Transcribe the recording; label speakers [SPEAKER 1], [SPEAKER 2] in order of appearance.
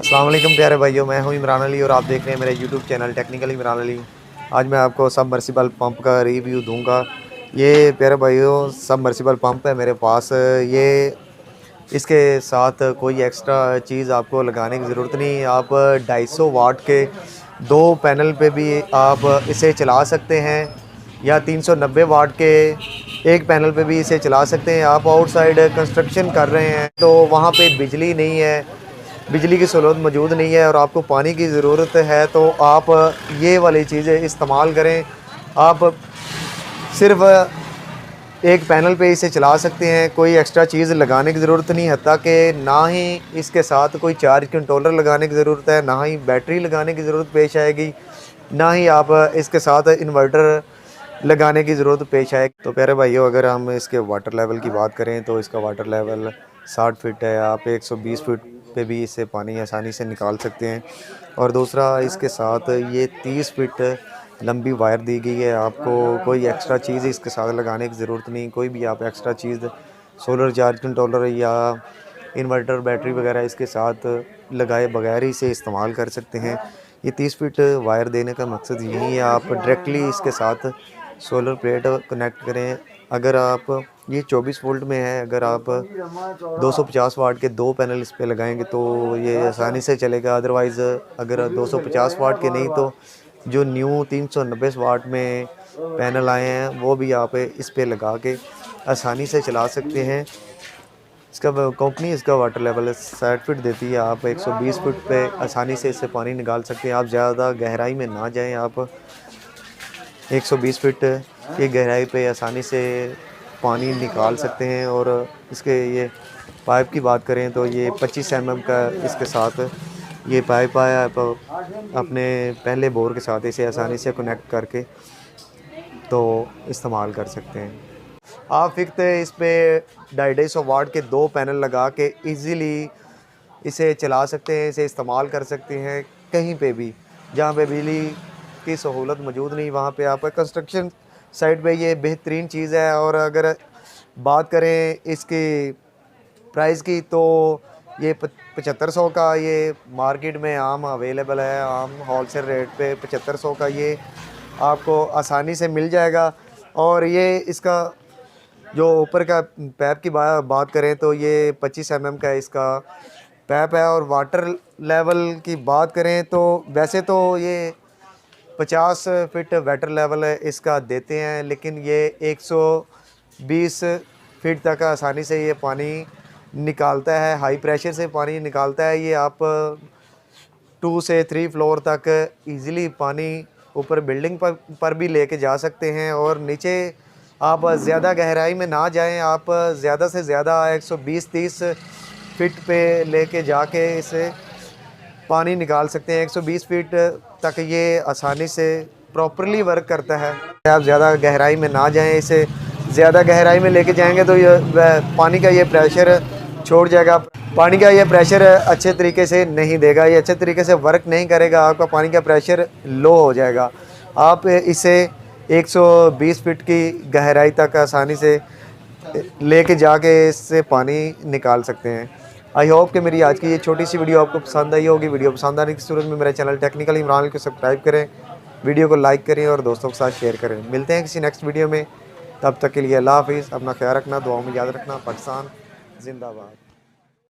[SPEAKER 1] अस्सलाम वालेकुम प्यारे भाइयों, मैं हूं इमरान अली और आप देख रहे हैं मेरे YouTube channel technical Imran Ali. आज मैं आपको सबमर्सिबल पंप का रिव्यू दूंगा। ये प्यारे भाइयों सबमर्सिबल पंप है मेरे पास। ये इसके साथ कोई एक्स्ट्रा चीज़ आपको लगाने की ज़रूरत नहीं। आप 250 वाट के दो पैनल पे भी आप इसे चला सकते हैं या 390 वाट के एक पैनल पे भी इसे चला सकते हैं। आप आउटसाइड कंस्ट्रक्शन कर रहे हैं तो वहाँ पे बिजली नहीं है, बिजली की सहूलत मौजूद नहीं है और आपको पानी की ज़रूरत है, तो आप ये वाली चीज़ें इस्तेमाल करें। आप सिर्फ एक पैनल पे इसे चला सकते हैं, कोई एक्स्ट्रा चीज़ लगाने की ज़रूरत नहीं है, ताकि ना ही इसके साथ कोई चार्ज कंट्रोलर लगाने की ज़रूरत है, ना ही बैटरी लगाने की ज़रूरत पेश आएगी, ना ही आप इसके साथ इन्वर्टर लगाने की ज़रूरत पेश आएगी। तो प्यारे भाइयों, अगर हम इसके वाटर लेवल की बात करें तो इसका वाटर लेवल 60 फीट है। आप 120 फीट पे भी इससे पानी आसानी से निकाल सकते हैं। और दूसरा, इसके साथ ये 30 फीट लंबी वायर दी गई है। आपको कोई एक्स्ट्रा चीज़ इसके साथ लगाने की ज़रूरत नहीं। कोई भी आप एक्स्ट्रा चीज़ सोलर चार्ज कंट्रोलर या इन्वर्टर बैटरी वगैरह इसके साथ लगाए बगैर ही इसे इस्तेमाल कर सकते हैं। ये 30 फीट वायर देने का मकसद यही है, आप डायरेक्टली इसके साथ सोलर प्लेट कनेक्ट करें। अगर आप ये 24 वोल्ट में है, अगर आप 250 वाट के दो पैनल इस पे लगाएंगे तो ये आसानी से चलेगा। अदरवाइज़ अगर 250 वाट के नहीं तो जो न्यू 390 वाट में पैनल आए हैं वो भी आप इस पे लगा के आसानी से चला सकते हैं। इसका कंपनी इसका वाटर लेवल 60 फीट देती है। आप 120 फीट पे आसानी से इससे पानी निकाल सकते हैं। आप ज़्यादा गहराई में ना जाएं, आप 120 फीट की गहराई पे आसानी से पानी निकाल सकते हैं। और इसके ये पाइप की बात करें तो ये 25 mm का इसके साथ ये पाइप आया। आप अपने पहले बोर के साथ इसे आसानी से कनेक्ट करके तो इस्तेमाल कर सकते हैं। आप फिक्स इस पे 250 वाट के दो पैनल लगा के इजीली इसे चला सकते हैं, इसे इस्तेमाल कर सकते हैं कहीं पे भी जहाँ पे बिजली की सहूलत मौजूद नहीं, वहाँ पे आप कंस्ट्रक्शन साइट पे ये बेहतरीन चीज़ है। और अगर बात करें इसकी प्राइस की तो ये 7500 का ये मार्केट में आम अवेलेबल है। आम होलसेल रेट पे 7500 का ये आपको आसानी से मिल जाएगा। और ये इसका जो ऊपर का पैप की बात करें तो ये 25 mm का इसका पैप है। और वाटर लेवल की बात करें तो वैसे तो ये 50 फीट वाटर लेवल इसका देते हैं, लेकिन ये 120 फीट तक आसानी से ये पानी निकालता है, हाई प्रेशर से पानी निकालता है। ये आप 2 से 3 फ्लोर तक इजीली पानी ऊपर बिल्डिंग पर भी लेके जा सकते हैं। और नीचे आप ज़्यादा गहराई में ना जाएं, आप ज़्यादा से ज़्यादा 120-30 फीट पे लेके जाके इसे पानी निकाल सकते हैं। 120 फीट तक ये आसानी से प्रॉपरली वर्क करता है। आप ज़्यादा गहराई में ना जाएं, इसे ज़्यादा गहराई में लेके जाएंगे तो ये पानी का ये प्रेशर छोड़ जाएगा। पानी का ये प्रेशर अच्छे तरीके से नहीं देगा, ये अच्छे तरीके से वर्क नहीं करेगा, आपका पानी का प्रेशर लो हो जाएगा। आप इसे 120 फीट की गहराई तक आसानी से लेके जाके इससे पानी निकाल सकते हैं। आई होप कि मेरी आज की ये छोटी सी वीडियो आपको पसंद आई होगी। वीडियो पसंद आने की सूरत में मेरे चैनल टेक्निकल इमरान को सब्सक्राइब करें, वीडियो को लाइक करें और दोस्तों के साथ शेयर करें। मिलते हैं किसी नेक्स्ट वीडियो में, तब तक के लिए अल्लाह हाफिज़। अपना ख्याल रखना, दुआओं में याद रखना। पाकिस्तान जिंदाबाद।